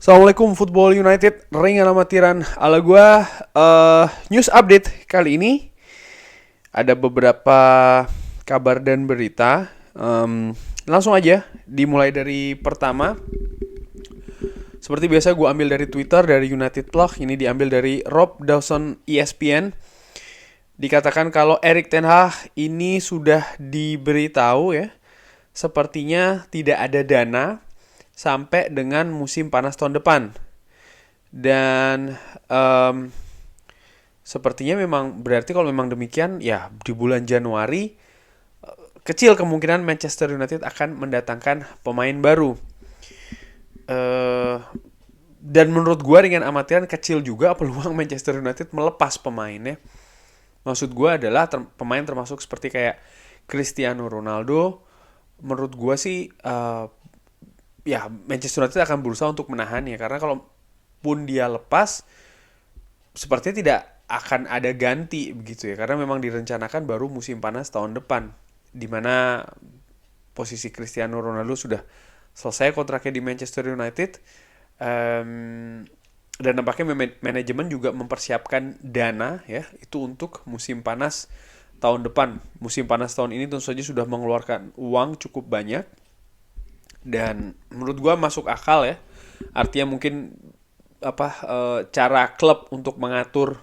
Assalamualaikum Football United, ringan amatiran ala gua. News update kali ini ada beberapa kabar dan berita. Langsung aja dimulai dari pertama. Seperti biasa gue ambil dari Twitter, dari United Plug. Ini diambil dari Rob Dawson ESPN. Dikatakan kalau Erik ten Hag ini sudah diberitahu ya, sepertinya tidak ada dana sampai dengan musim panas tahun depan. Dan sepertinya memang berarti kalau memang demikian ya di bulan Januari kecil kemungkinan Manchester United akan mendatangkan pemain baru. Dan menurut gue dengan amatiran kecil juga peluang Manchester United melepas pemainnya. Maksud gue adalah pemain termasuk seperti kayak Cristiano Ronaldo. Menurut gue sih ya Manchester United akan berusaha untuk menahannya, karena kalau pun dia lepas sepertinya tidak akan ada ganti begitu ya, karena memang direncanakan baru musim panas tahun depan, di mana posisi Cristiano Ronaldo sudah selesai kontraknya di Manchester United. Dan nampaknya manajemen juga mempersiapkan dana ya itu untuk musim panas tahun depan. Musim panas tahun ini tentu saja sudah mengeluarkan uang cukup banyak, dan menurut gua masuk akal ya. Artinya mungkin cara klub untuk mengatur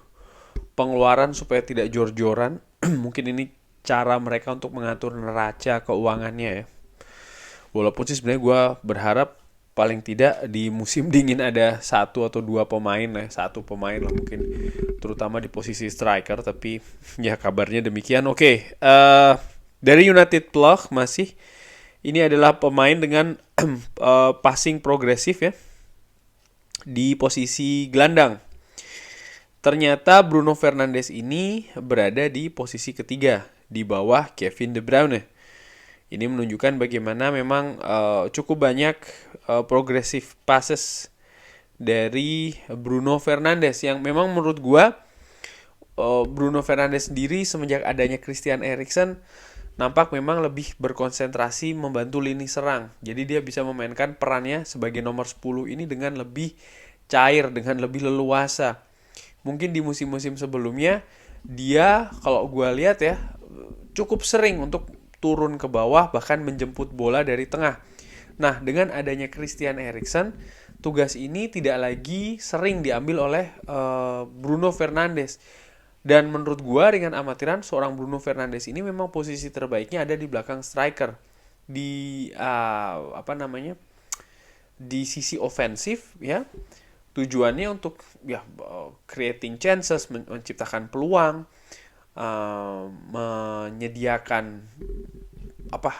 pengeluaran supaya tidak jor-joran. Mungkin ini cara mereka untuk mengatur neraca keuangannya ya. Walaupun sih sebenarnya gue berharap paling tidak di musim dingin ada satu atau dua pemain lah, satu pemain lah mungkin, terutama di posisi striker. Tapi ya kabarnya demikian. Oke, dari United Plug masih, ini adalah pemain dengan passing progresif ya di posisi gelandang. Ternyata Bruno Fernandes ini berada di posisi ketiga di bawah Kevin De Bruyne. Ini menunjukkan bagaimana memang cukup banyak progressive passes dari Bruno Fernandes, yang memang menurut gua Bruno Fernandes sendiri semenjak adanya Christian Eriksen nampak memang lebih berkonsentrasi membantu lini serang. Jadi dia bisa memainkan perannya sebagai nomor 10 ini dengan lebih cair, dengan lebih leluasa. Mungkin di musim-musim sebelumnya dia kalau gue lihat ya cukup sering untuk turun ke bawah, bahkan menjemput bola dari tengah. Nah, dengan adanya Christian Eriksen, tugas ini tidak lagi sering diambil oleh Bruno Fernandes. Dan menurut gue dengan amatiran seorang Bruno Fernandes ini memang posisi terbaiknya ada di belakang striker, di di sisi ofensif ya. Tujuannya untuk ya creating chances, menciptakan peluang, menyediakan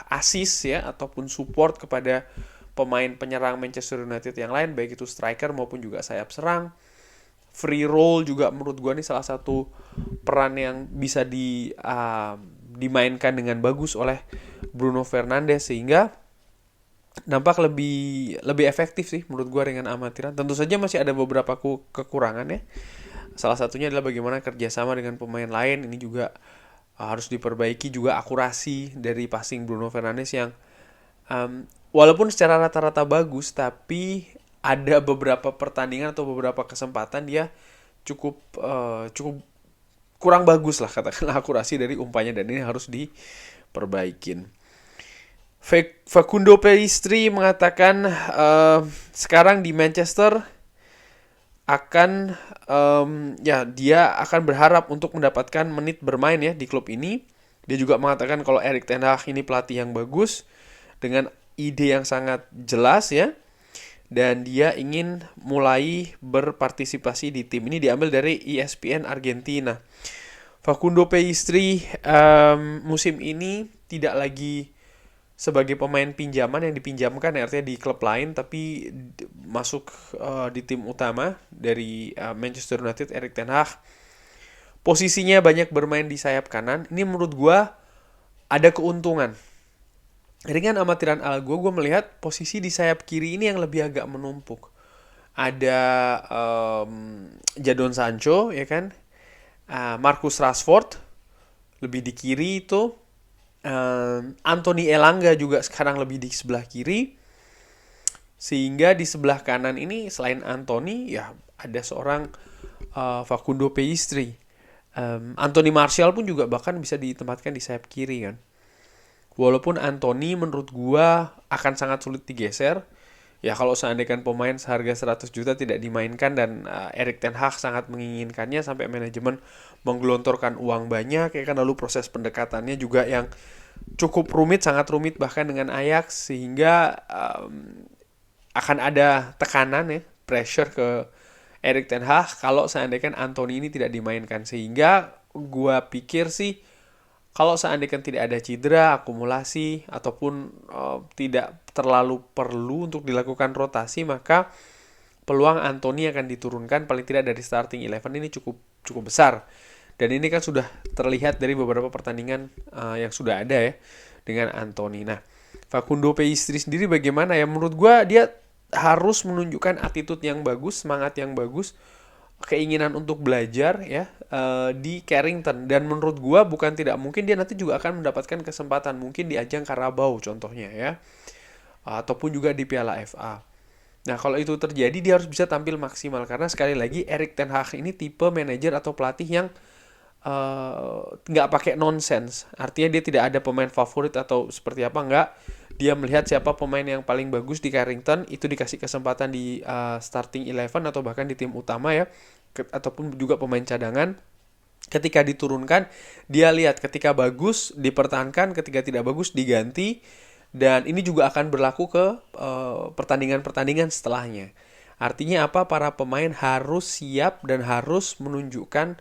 assist ya ataupun support kepada pemain penyerang Manchester United yang lain, baik itu striker maupun juga sayap serang. Free roll juga menurut gue nih salah satu peran yang bisa dimainkan dengan bagus oleh Bruno Fernandes, sehingga nampak lebih efektif sih menurut gue dengan amatiran. Tentu saja masih ada beberapa kekurangan ya. Salah satunya adalah bagaimana kerjasama dengan pemain lain. Ini juga harus diperbaiki, juga akurasi dari passing Bruno Fernandes yang walaupun secara rata-rata bagus, tapi ada beberapa pertandingan atau beberapa kesempatan dia cukup kurang bagus lah, katakanlah akurasi dari umpannya, dan ini harus diperbaikin. Facundo Pellistri mengatakan sekarang di Manchester akan dia akan berharap untuk mendapatkan menit bermain ya di klub ini. Dia juga mengatakan kalau Erik ten Hag ini pelatih yang bagus dengan ide yang sangat jelas ya, dan dia ingin mulai berpartisipasi di tim. Ini diambil dari ESPN Argentina. Facundo Pellistri musim ini tidak lagi sebagai pemain pinjaman yang dipinjamkan, artinya di klub lain, tapi masuk di tim utama dari Manchester United, Erik ten Hag. Posisinya banyak bermain di sayap kanan. Ini menurut gue ada keuntungan. Dengan amatiran ala gue melihat posisi di sayap kiri ini yang lebih agak menumpuk. Ada Jadon Sancho ya kan, Marcus Rashford lebih di kiri itu. Anthony Elanga juga sekarang lebih di sebelah kiri. Sehingga di sebelah kanan ini selain Anthony ya ada seorang Facundo Pellistri. Anthony Martial pun juga bahkan bisa ditempatkan di sayap kiri kan. Walaupun Anthony menurut gua akan sangat sulit digeser. Ya kalau seandainya pemain seharga 100 juta tidak dimainkan dan Erik ten Hag sangat menginginkannya sampai manajemen menggelontorkan uang banyak ya kan, lalu proses pendekatannya juga yang cukup rumit, sangat rumit bahkan dengan Ajax, sehingga akan ada tekanan ya, pressure ke Erik ten Hag kalau seandainya Anthony ini tidak dimainkan. Sehingga gua pikir sih kalau seandainya tidak ada cedera, akumulasi, ataupun tidak terlalu perlu untuk dilakukan rotasi, maka peluang Anthony akan diturunkan paling tidak dari starting 11 ini cukup besar. Dan ini kan sudah terlihat dari beberapa pertandingan yang sudah ada ya dengan Anthony. Nah, Facundo Pellistri sendiri bagaimana ya? Menurut gue dia harus menunjukkan attitude yang bagus, semangat yang bagus, keinginan untuk belajar ya di Carrington. Dan menurut gue bukan tidak mungkin dia nanti juga akan mendapatkan kesempatan mungkin di ajang Carabao contohnya ya, ataupun juga di Piala FA. Nah kalau itu terjadi dia harus bisa tampil maksimal, karena sekali lagi Erik ten Hag ini tipe manajer atau pelatih yang nggak pakai nonsense. Artinya dia tidak ada pemain favorit atau seperti apa, nggak. Dia melihat siapa pemain yang paling bagus di Carrington, itu dikasih kesempatan di starting 11 atau bahkan di tim utama ya, ataupun juga pemain cadangan. Ketika diturunkan, dia lihat ketika bagus dipertahankan, ketika tidak bagus diganti. Dan ini juga akan berlaku ke pertandingan-pertandingan setelahnya. Artinya apa? Para pemain harus siap dan harus menunjukkan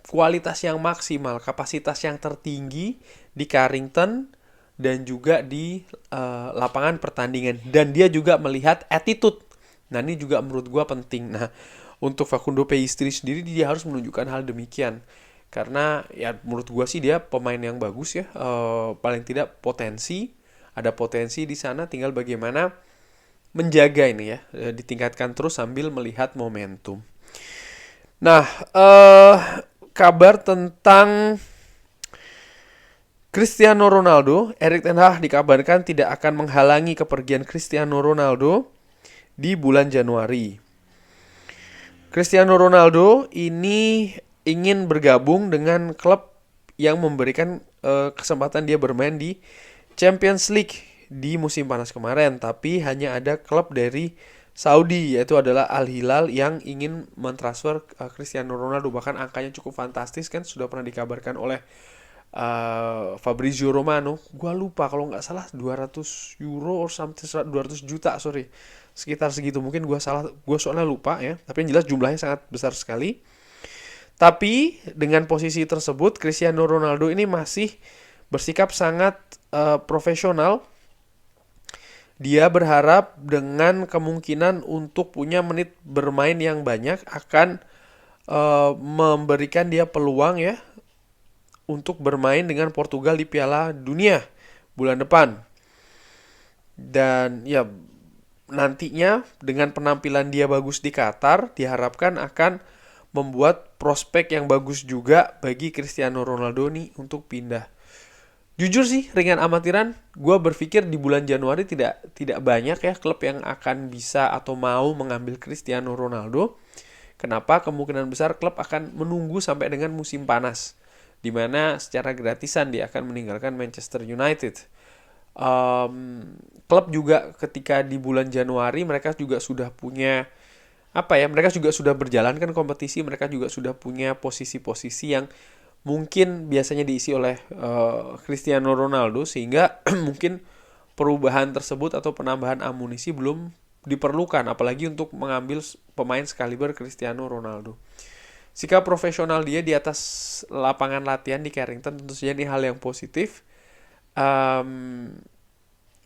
kualitas yang maksimal, kapasitas yang tertinggi di Carrington dan juga di lapangan pertandingan. Dan dia juga melihat attitude. Nah ini juga menurut gue penting. Nah untuk Facundo Pellistri sendiri dia harus menunjukkan hal demikian. Karena ya menurut gue sih dia pemain yang bagus ya, paling tidak ada potensi di sana, tinggal bagaimana menjaga ini ya, ditingkatkan terus sambil melihat momentum. Nah, kabar tentang Cristiano Ronaldo, Erik ten Hag dikabarkan tidak akan menghalangi kepergian Cristiano Ronaldo di bulan Januari. Cristiano Ronaldo ini ingin bergabung dengan klub yang memberikan kesempatan dia bermain di Champions League di musim panas kemarin, tapi hanya ada klub dari Saudi, yaitu adalah Al Hilal, yang ingin mentransfer Cristiano Ronaldo. Bahkan angkanya cukup fantastis kan, sudah pernah dikabarkan oleh Fabrizio Romano. Gua lupa kalau nggak salah 200 euro or something, 200 juta sorry, sekitar segitu. Mungkin gua salah, gua soalnya lupa ya, tapi yang jelas jumlahnya sangat besar sekali. Tapi dengan posisi tersebut Cristiano Ronaldo ini masih bersikap sangat profesional. Dia berharap dengan kemungkinan untuk punya menit bermain yang banyak akan memberikan dia peluang ya untuk bermain dengan Portugal di Piala Dunia bulan depan. Dan ya nantinya dengan penampilan dia bagus di Qatar diharapkan akan membuat prospek yang bagus juga bagi Cristiano Ronaldo nih untuk pindah. Jujur sih, ringan amatiran, gue berpikir di bulan Januari tidak banyak ya klub yang akan bisa atau mau mengambil Cristiano Ronaldo. Kenapa? Kemungkinan besar klub akan menunggu sampai dengan musim panas, di mana secara gratisan dia akan meninggalkan Manchester United. Klub juga ketika di bulan Januari mereka juga sudah punya mereka juga sudah berjalankan kompetisi, mereka juga sudah punya posisi-posisi yang mungkin biasanya diisi oleh Cristiano Ronaldo, sehingga mungkin perubahan tersebut atau penambahan amunisi belum diperlukan, apalagi untuk mengambil pemain sekaliber Cristiano Ronaldo. Sikap profesional dia di atas lapangan latihan di Carrington tentu saja ini hal yang positif.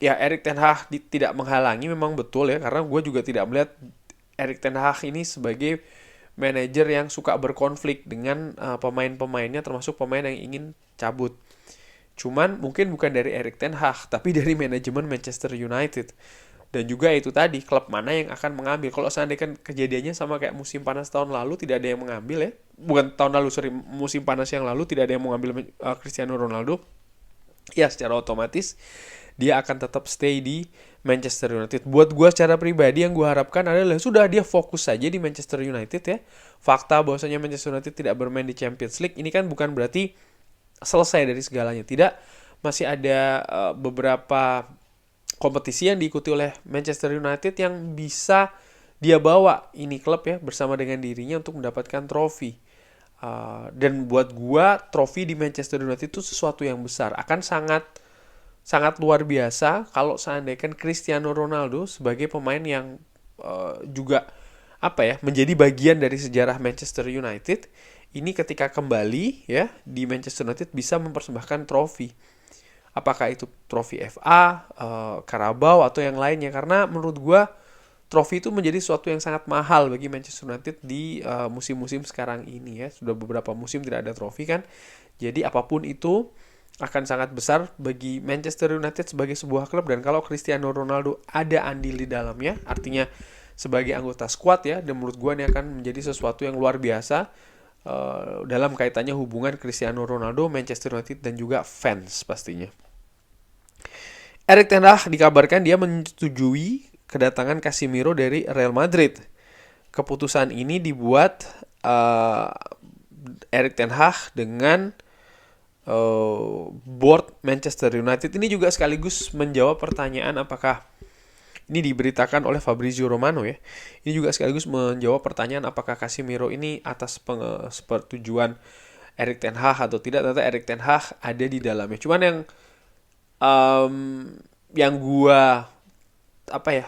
Ya Erik ten Hag tidak menghalangi, memang betul ya, karena gue juga tidak melihat Erik ten Hag ini sebagai manajer yang suka berkonflik dengan pemain-pemainnya, termasuk pemain yang ingin cabut. Cuman mungkin bukan dari Erik ten Hag, tapi dari manajemen Manchester United. Dan juga itu tadi, klub mana yang akan mengambil. Kalau seandainya kejadiannya sama kayak musim panas tahun lalu, tidak ada yang mengambil ya. Bukan tahun lalu, musim panas yang lalu tidak ada yang mengambil Cristiano Ronaldo. Ya secara otomatis dia akan tetap stay di Manchester United. Buat gue secara pribadi yang gue harapkan adalah sudah dia fokus saja di Manchester United ya. Fakta bahwasanya Manchester United tidak bermain di Champions League ini kan bukan berarti selesai dari segalanya. Tidak, masih ada beberapa kompetisi yang diikuti oleh Manchester United yang bisa dia bawa ini klub ya bersama dengan dirinya untuk mendapatkan trofi. Dan buat gua trofi di Manchester United itu sesuatu yang besar, akan sangat sangat luar biasa kalau seandainya kan Cristiano Ronaldo sebagai pemain yang juga apa ya menjadi bagian dari sejarah Manchester United ini ketika kembali ya di Manchester United bisa mempersembahkan trofi. Apakah itu trofi FA, Carabao atau yang lainnya, karena menurut gua trofi itu menjadi sesuatu yang sangat mahal bagi Manchester United di musim-musim sekarang ini ya. Sudah beberapa musim tidak ada trofi kan. Jadi apapun itu akan sangat besar bagi Manchester United sebagai sebuah klub, dan kalau Cristiano Ronaldo ada andil di dalamnya, artinya sebagai anggota squad ya, dan menurut gue ini akan menjadi sesuatu yang luar biasa dalam kaitannya hubungan Cristiano Ronaldo, Manchester United dan juga fans pastinya. Erik ten Hag dikabarkan dia menyetujui kedatangan Casemiro dari Real Madrid. Keputusan ini dibuat Erik ten Hag dengan board Manchester United. Ini juga sekaligus menjawab pertanyaan apakah ini diberitakan oleh Fabrizio Romano ya. Ini juga sekaligus menjawab pertanyaan apakah Casemiro ini atas persetujuan Erik ten Hag atau tidak. Ternyata Erik ten Hag ada di dalamnya. Cuman yang gua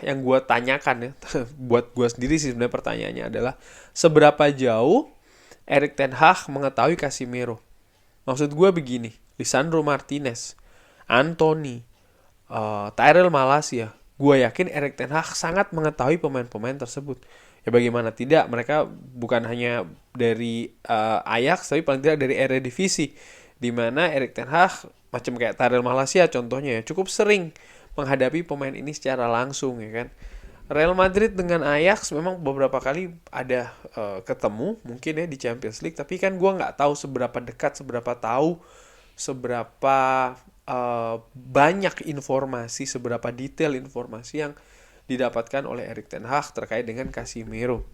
yang gue tanyakan ya buat gue sendiri sih sebenarnya pertanyaannya adalah seberapa jauh Erik ten Hag mengetahui Casemiro. Maksud gue begini, Lisandro Martinez, Anthony, Tyrell Malacia, gue yakin Erik ten Hag sangat mengetahui pemain-pemain tersebut. Ya bagaimana tidak, mereka bukan hanya dari Ajax tapi paling tidak dari Eredivisie, di mana Erik ten Hag macam kayak Tyrell Malacia contohnya ya cukup sering menghadapi pemain ini secara langsung ya kan. Real Madrid dengan Ajax memang beberapa kali ada ketemu mungkin ya di Champions League, tapi kan gue nggak tahu seberapa dekat, seberapa tahu, seberapa banyak informasi, seberapa detail informasi yang didapatkan oleh Erik ten Hag terkait dengan Casemiro.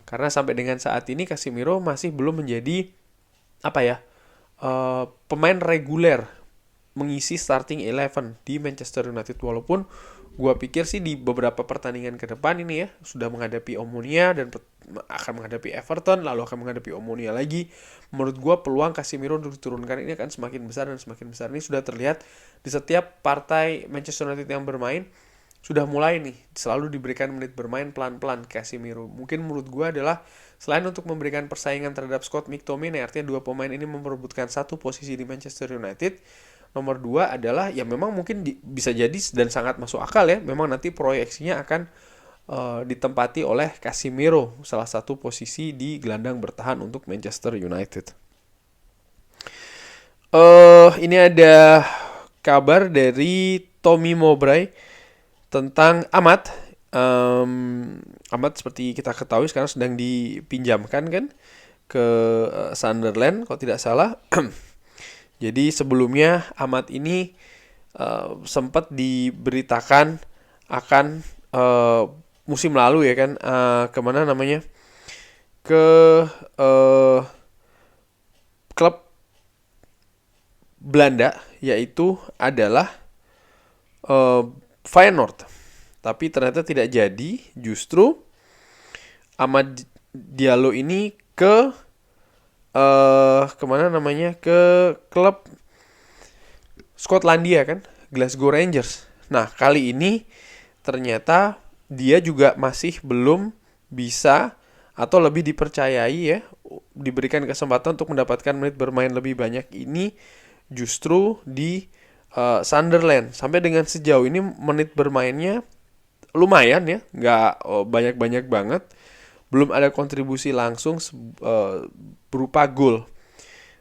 Karena sampai dengan saat ini Casemiro masih belum menjadi pemain reguler mengisi starting 11 di Manchester United, walaupun gue pikir sih di beberapa pertandingan ke depan ini ya sudah menghadapi Omonia dan akan menghadapi Everton, lalu akan menghadapi Omonia lagi. Menurut gue peluang Casemiro untuk diturunkan ini akan semakin besar dan semakin besar. Ini sudah terlihat di setiap partai Manchester United yang bermain, sudah mulai nih selalu diberikan menit bermain pelan-pelan Casemiro. Mungkin menurut gue adalah selain untuk memberikan persaingan terhadap Scott McTominay, artinya dua pemain ini memperebutkan satu posisi di Manchester United. Nomor 2 adalah ya memang mungkin bisa jadi dan sangat masuk akal ya, memang nanti proyeksinya akan ditempati oleh Casemiro, salah satu posisi di gelandang bertahan untuk Manchester United. Ini ada kabar dari Tommy Mowbray tentang Amat. Amat seperti kita ketahui sekarang sedang dipinjamkan kan ke Sunderland kalau tidak salah. Jadi sebelumnya Amat ini sempat diberitakan akan musim lalu ya kan kemana namanya ke klub Belanda, yaitu adalah Feyenoord. Tapi ternyata tidak jadi, justru Amad Diallo ini ke kemana namanya ke klub Skotlandia kan, Glasgow Rangers. Nah kali ini ternyata dia juga masih belum bisa atau lebih dipercayai ya, diberikan kesempatan untuk mendapatkan menit bermain lebih banyak ini justru di Sunderland. Sampai dengan sejauh ini menit bermainnya lumayan ya, nggak banyak-banyak banget. Belum ada kontribusi langsung berupa gol.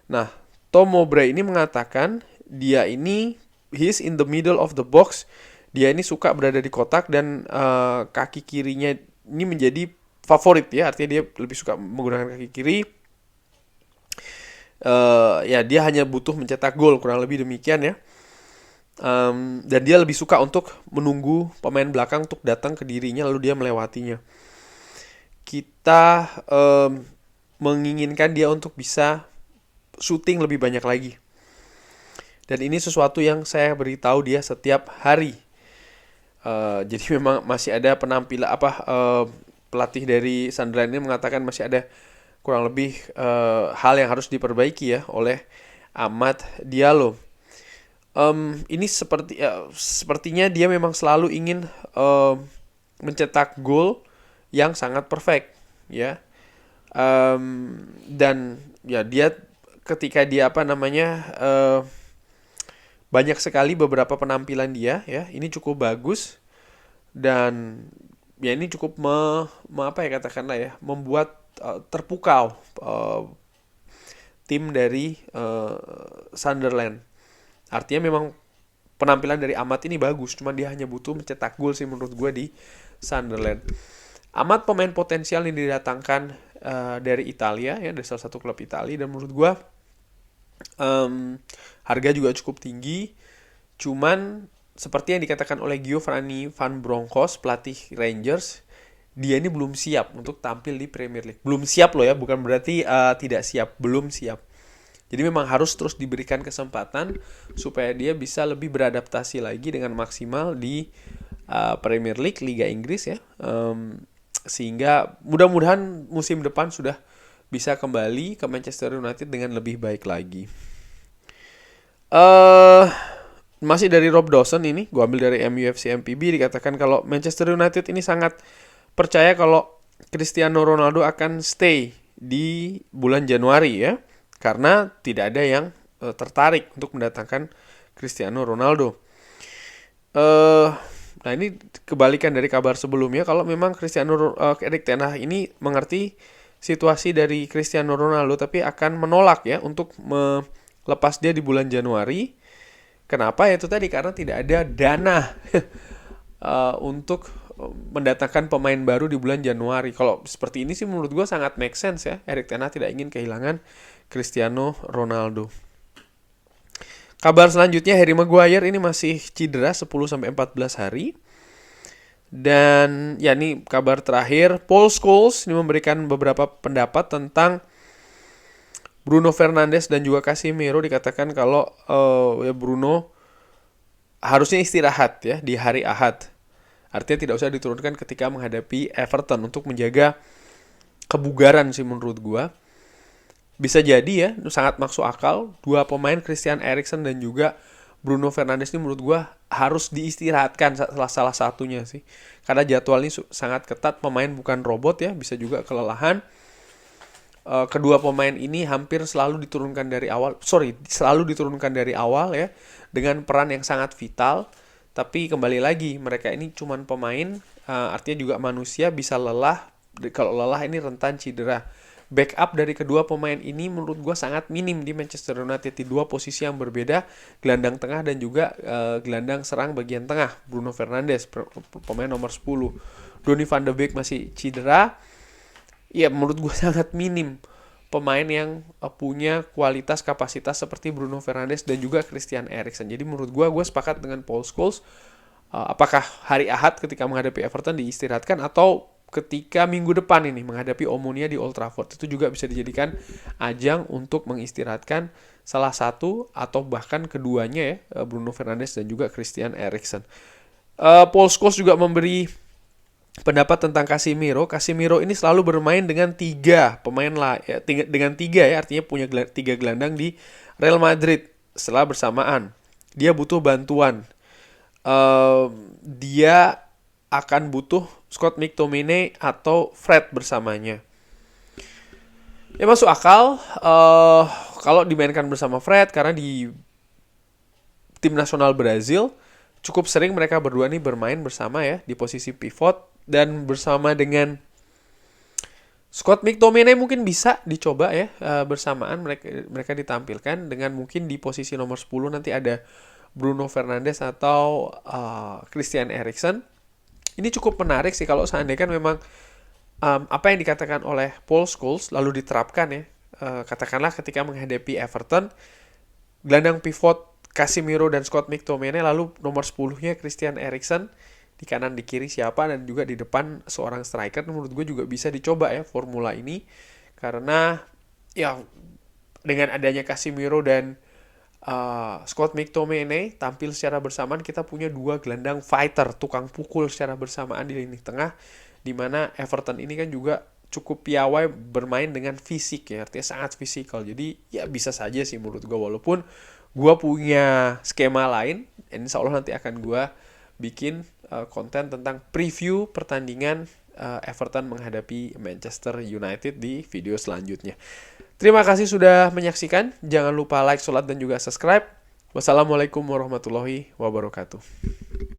Nah, Tom Mowbray ini mengatakan dia ini he's in the middle of the box. Dia ini suka berada di kotak dan kaki kirinya ini menjadi favorit ya. Artinya dia lebih suka menggunakan kaki kiri. Ya dia hanya butuh mencetak gol, kurang lebih demikian ya. Dan dia lebih suka untuk menunggu pemain belakang untuk datang ke dirinya lalu dia melewatinya. Kita menginginkan dia untuk bisa shooting lebih banyak lagi. Dan ini sesuatu yang saya beritahu dia setiap hari. Jadi memang masih ada penampilan pelatih dari Sunderland ini mengatakan masih ada kurang lebih hal yang harus diperbaiki ya oleh Amad Diallo. Ini sepertinya dia memang selalu ingin mencetak gol yang sangat perfect ya. Dan ya dia ketika dia banyak sekali beberapa penampilan dia ya, ini cukup bagus dan ya ini cukup membuat terpukau tim dari Sunderland. Artinya memang penampilan dari Amad ini bagus, cuma dia hanya butuh mencetak gol sih menurut gue di Sunderland. Amad pemain potensial yang didatangkan dari Italia ya, dari salah satu klub Italia, dan menurut gue harga juga cukup tinggi. Cuman seperti yang dikatakan oleh Giovanni Van Bronckhorst, pelatih Rangers, dia ini belum siap untuk tampil di Premier League. Belum siap loh ya, bukan berarti tidak siap, belum siap. Jadi memang harus terus diberikan kesempatan supaya dia bisa lebih beradaptasi lagi dengan maksimal di Premier League, Liga Inggris ya. Sehingga mudah-mudahan musim depan sudah bisa kembali ke Manchester United dengan lebih baik lagi. Masih dari Rob Dawson ini, gue ambil dari MUFC MPB, dikatakan kalau Manchester United ini sangat percaya kalau Cristiano Ronaldo akan stay di bulan Januari ya. Karena tidak ada yang tertarik untuk mendatangkan Cristiano Ronaldo. Nah ini kebalikan dari kabar sebelumnya. Kalau memang Erik ten Hag ini mengerti situasi dari Cristiano Ronaldo, tapi akan menolak ya untuk melepas dia di bulan Januari. Kenapa? Itu tadi karena tidak ada dana untuk mendatangkan pemain baru di bulan Januari. Kalau seperti ini sih menurut gue sangat make sense ya. Erik ten Hag tidak ingin kehilangan Cristiano Ronaldo. Kabar selanjutnya, Harry Maguire ini masih cedera 10-14 hari. Dan ya ini kabar terakhir, Paul Scholes ini memberikan beberapa pendapat tentang Bruno Fernandes dan juga Casemiro. Dikatakan kalau Bruno harusnya istirahat ya di hari Ahad. Artinya tidak usah diturunkan ketika menghadapi Everton untuk menjaga kebugaran sih menurut gua. Bisa jadi ya, sangat masuk akal. Dua pemain Christian Eriksen dan juga Bruno Fernandes ini menurut gue harus diistirahatkan salah satunya sih. Karena jadwalnya sangat ketat, pemain bukan robot ya, bisa juga kelelahan. Kedua pemain ini hampir selalu diturunkan dari awal ya, dengan peran yang sangat vital. Tapi kembali lagi, mereka ini cuman pemain, artinya juga manusia, bisa lelah. Kalau lelah ini rentan cedera. Backup dari kedua pemain ini menurut gue sangat minim di Manchester United di dua posisi yang berbeda, gelandang tengah dan juga gelandang serang bagian tengah. Bruno Fernandes, pemain nomor 10. Donny van de Beek masih cedera. Ya menurut gue sangat minim pemain yang punya kualitas kapasitas seperti Bruno Fernandes dan juga Christian Eriksen. Jadi menurut gue sepakat dengan Paul Scholes. Apakah hari Ahad ketika menghadapi Everton diistirahatkan atau ketika minggu depan ini menghadapi Omonia di Old Trafford, itu juga bisa dijadikan ajang untuk mengistirahatkan salah satu atau bahkan keduanya ya, Bruno Fernandes dan juga Christian Eriksen. Paul Scholes juga memberi pendapat tentang Casemiro. Casemiro ini selalu bermain dengan tiga pemain artinya punya tiga gelandang di Real Madrid setelah bersamaan. Dia butuh bantuan. Dia akan butuh Scott McTominay atau Fred bersamanya. Ya masuk akal kalau dimainkan bersama Fred, karena di tim nasional Brazil cukup sering mereka berdua nih bermain bersama ya di posisi pivot, dan bersama dengan Scott McTominay mungkin bisa dicoba ya bersamaan mereka ditampilkan dengan mungkin di posisi nomor 10 nanti ada Bruno Fernandes atau Christian Eriksen. Ini cukup menarik sih kalau seandainya kan memang apa yang dikatakan oleh Paul Scholes lalu diterapkan ya. Katakanlah ketika menghadapi Everton, gelandang pivot Casemiro dan Scott McTominay, lalu nomor 10-nya Christian Eriksen, di kanan di kiri siapa, dan juga di depan seorang striker. Menurut gue juga bisa dicoba ya formula ini, karena ya dengan adanya Casemiro dan Scott McTominay tampil secara bersamaan, kita punya dua gelandang fighter, tukang pukul secara bersamaan di lini tengah, dimana Everton ini kan juga cukup piawai bermain dengan fisik ya, artinya sangat fisikal. Jadi ya bisa saja sih menurut gue, walaupun gue punya skema lain, insya Allah nanti akan gue bikin konten tentang preview pertandingan Everton menghadapi Manchester United di video selanjutnya. Terima kasih sudah menyaksikan. Jangan lupa like, sholat, dan juga subscribe. Wassalamualaikum warahmatullahi wabarakatuh.